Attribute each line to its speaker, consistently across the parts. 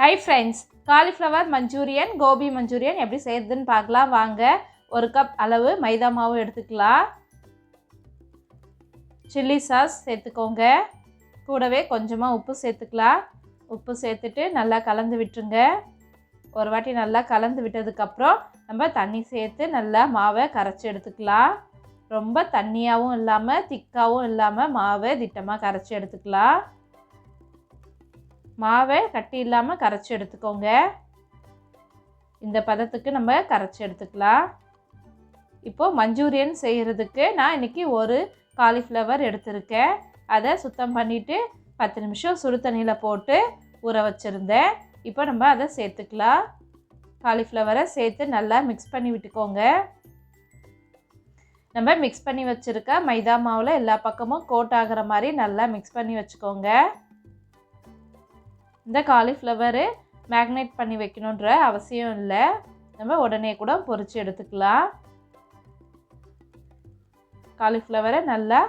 Speaker 1: High friends, cauliflower manchurian, gobi manchurian எப்படி செய்கிறதுன்னு பார்க்கலாம் வாங்க. ஒரு கப் அளவு மைதா மாவு எடுத்துக்கலாம். சில்லி சாஸ் சேர்த்துக்கோங்க. கூடவே கொஞ்சமாக உப்பு சேர்த்துக்கலாம். உப்பு சேர்த்துட்டு நல்லா கலந்து விட்டுருங்க. ஒரு வாட்டி நல்லா கலந்து விட்டதுக்கப்புறம் நம்ம தண்ணி சேர்த்து நல்லா மாவை கரைச்சி எடுத்துக்கலாம். ரொம்ப தண்ணியாகவும் இல்லாமல் திக்காகவும் இல்லாமல் மாவை திட்டமாக கரைச்சி எடுத்துக்கலாம். மாவை கட்டி இல்லாமல் கரைச்சி எடுத்துக்கோங்க. இந்த பதத்துக்கு நம்ம கரைச்சி எடுத்துக்கலாம். இப்போது மஞ்சூரியன் செய்கிறதுக்கு நான் இன்றைக்கி ஒரு காலிஃப்ளவர் எடுத்திருக்கேன். அதை சுத்தம் பண்ணிவிட்டு 10 நிமிஷம் சுடு தண்ணியில் போட்டு ஊற வச்சுருந்தேன். இப்போ நம்ம அதை சேர்த்துக்கலாம். காலிஃப்ளவரை சேர்த்து நல்லா மிக்ஸ் பண்ணி விட்டுக்கோங்க. நம்ம மிக்ஸ் பண்ணி வச்சுருக்க மைதா மாவில் எல்லா பக்கமும் கோட் ஆகிற மாதிரி நல்லா மிக்ஸ் பண்ணி வச்சுக்கோங்க. இந்த காலிஃப்ளவரு மேக்னேட் பண்ணி வைக்கணுன்ற அவசியம் இல்லை. நம்ம உடனே கூட பொரித்து எடுத்துக்கலாம். காலிஃப்ளவரை நல்லா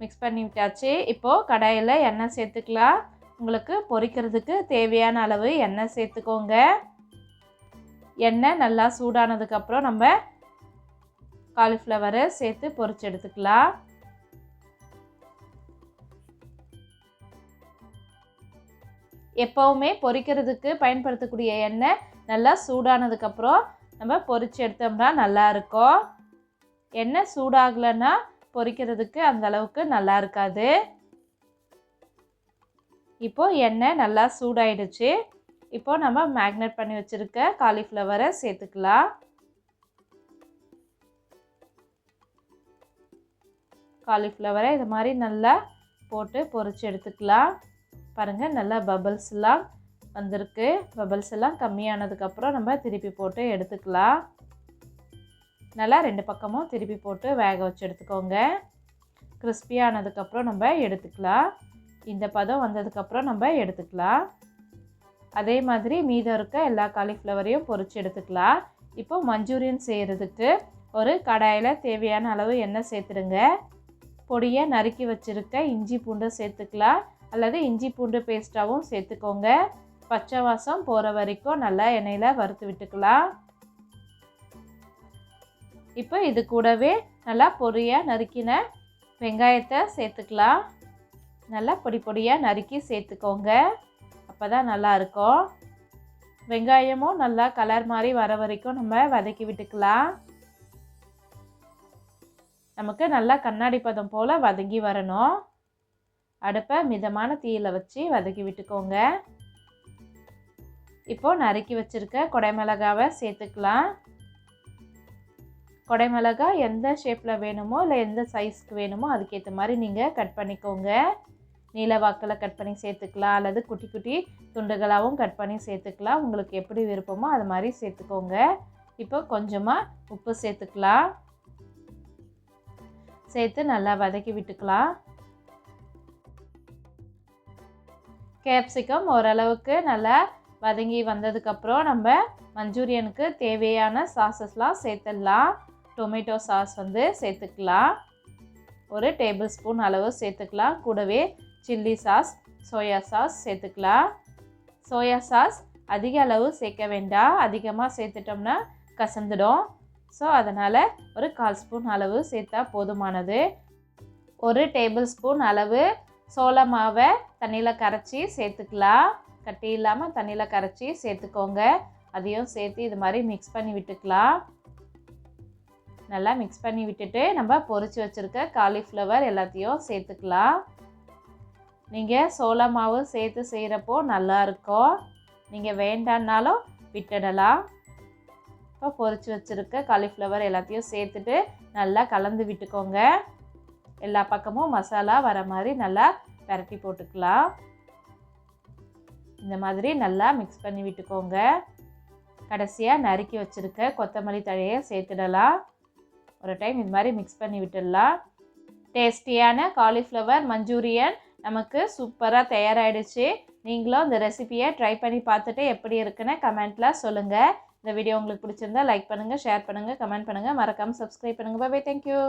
Speaker 1: மிக்ஸ் பண்ணி விட்டாச்சு. இப்போது கடாயில் எண்ணெய் சேர்த்துக்கலாம். உங்களுக்கு பொரிக்கிறதுக்கு தேவையான அளவு எண்ணெய் சேர்த்துக்கோங்க. எண்ணெய் நல்லா சூடானதுக்கப்புறம் நம்ம காலிஃப்ளவரை சேர்த்து பொரித்து எடுத்துக்கலாம். எப்போவுமே பொரிக்கிறதுக்கு பயன்படுத்தக்கூடிய எண்ணெய் நல்லா சூடானதுக்கப்புறம் நம்ம பொரித்து எடுத்தோம்னா நல்லாயிருக்கும். எண்ணெய் சூடாகலைன்னா பொரிக்கிறதுக்கு அந்த அளவுக்கு நல்லா இருக்காது. இப்போது எண்ணெய் நல்லா சூடாயிடுச்சு. இப்போது நம்ம மேக்னேட் பண்ணி வச்சுருக்க காலிஃப்ளவரை சேர்த்துக்கலாம். காலிஃப்ளவரை இது மாதிரி நல்லா போட்டு பொரித்து எடுத்துக்கலாம். பாருங்கள், நல்லா பபிள்ஸ்லாம் வந்திருக்கு. பபிள்ஸ் எல்லாம் கம்மியானதுக்கப்புறம் நம்ம திருப்பி போட்டு எடுத்துக்கலாம். நல்லா 2 பக்கமும் திருப்பி போட்டு வேக வச்சு எடுத்துக்கோங்க. கிறிஸ்பியானதுக்கப்புறம் நம்ம எடுத்துக்கலாம். இந்த பதம் வந்ததுக்கப்புறம் நம்ம எடுத்துக்கலாம். அதே மாதிரி மீதம் இருக்க எல்லா காலிஃப்ளவரையும் பொரித்து எடுத்துக்கலாம். இப்போ மஞ்சூரியன் செய்கிறதுக்கு ஒரு கடாயில் தேவையான அளவு எண்ணெய் சேர்த்துடுங்க. பொடியை நறுக்கி வச்சுருக்க இஞ்சி பூண்டை சேர்த்துக்கலாம். அல்லது இஞ்சி பூண்டு பேஸ்ட்டாகவும் சேர்த்துக்கோங்க. பச்சை வாசம் போகிற வரைக்கும் நல்லா எண்ணெயில் வறுத்து விட்டுக்கலாம். இப்போ இது கூடவே நல்லா பொடியாக நறுக்கின வெங்காயத்தை சேர்த்துக்கலாம். நல்லா பொடி பொடியாக நறுக்கி சேர்த்துக்கோங்க. அப்போ தான் நல்லாயிருக்கும். வெங்காயமும் நல்லா கலர் மாதிரி வர வரைக்கும் நம்ம வதக்கி விட்டுக்கலாம். நமக்கு நல்லா கண்ணாடி பதம் போல் வதங்கி வரணும். அடுப்பை மிதமான தீயில் வச்சு வதக்கி விட்டுக்கோங்க. இப்போது நறுக்கி வச்சுருக்க குடைமிளகாவை சேர்த்துக்கலாம். குடைமிளகாய் எந்த ஷேப்பில் வேணுமோ இல்லை எந்த சைஸ்க்கு வேணுமோ அதுக்கேற்ற மாதிரி நீங்கள் கட் பண்ணிக்கோங்க. நீல வாக்கில் கட் பண்ணி சேர்த்துக்கலாம். அல்லது குட்டி குட்டி துண்டுகளாகவும் கட் பண்ணி சேர்த்துக்கலாம். உங்களுக்கு எப்படி விருப்பமோ அது மாதிரி சேர்த்துக்கோங்க. இப்போ கொஞ்சமாக உப்பு சேர்த்துக்கலாம். சேர்த்து நல்லா வதக்கி விட்டுக்கலாம். கேப்சிகம் ஓரளவுக்கு நல்லா வதங்கி வந்ததுக்கப்புறம் நம்ம மஞ்சூரியனுக்கு தேவையான சாஸஸ்லாம் சேர்த்துடலாம். டொமேட்டோ சாஸ் சேர்த்துக்கலாம். ஒரு டேபிள் ஸ்பூன் அளவு சேர்த்துக்கலாம். கூடவே சில்லி சாஸ், சோயா சாஸ் சேர்த்துக்கலாம். சோயா சாஸ் அதிக அளவு சேர்க்க வேண்டாம். அதிகமாக சேர்த்துட்டோம்னா கசந்துடும். ஸோ அதனால் ஒரு 1/4 ஸ்பூன் அளவு சேர்த்தா போதுமானது. ஒரு டேபிள் ஸ்பூன் அளவு சோள மாவை தண்ணியில் கரைச்சி சேர்த்துக்கலாம். கட்டி இல்லாமல் தண்ணியில் கரைச்சி சேர்த்துக்கோங்க. அதையும் சேர்த்து இது மாதிரி மிக்ஸ் பண்ணி விட்டுக்கலாம். நல்லா மிக்ஸ் பண்ணி விட்டுட்டு நம்ம பொரித்து வச்சுருக்க காலிஃப்ளவர் எல்லாத்தையும் சேர்த்துக்கலாம். நீங்கள் சோள மாவு சேர்த்து செய்கிறப்போ நல்லாயிருக்கும். நீங்கள் வேண்டான்னாலும் விட்டுடலாம். இப்போ பொரித்து வச்சுருக்க காலிஃப்ளவர் எல்லாத்தையும் சேர்த்துட்டு நல்லா கலந்து விட்டுக்கோங்க. எல்லா பக்கமும் மசாலா வர மாதிரி நல்லா பரட்டி போட்டுக்கலாம். இந்த மாதிரி நல்லா மிக்ஸ் பண்ணி விட்டுக்கோங்க. கடைசியாக நறுக்கி வச்சுருக்க கொத்தமல்லி தழையை சேர்த்துடலாம். ஒரு டைம் இது மாதிரி மிக்ஸ் பண்ணி விட்டுடலாம். டேஸ்டியான காலிஃப்ளவர் மஞ்சூரியன் நமக்கு சூப்பராக தயாராகிடுச்சு. நீங்களும் இந்த ரெசிபியை ட்ரை பண்ணி பார்த்துட்டு எப்படி இருக்குன்னு கமெண்ட்டில் சொல்லுங்கள். இந்த வீடியோ உங்களுக்கு பிடிச்சிருந்தா லைக் பண்ணுங்கள், ஷேர் பண்ணுங்கள், கமெண்ட் பண்ணுங்கள். மறக்காமல் சப்ஸ்கிரைப் பண்ணுங்கள். Bye bye. தேங்க்யூ.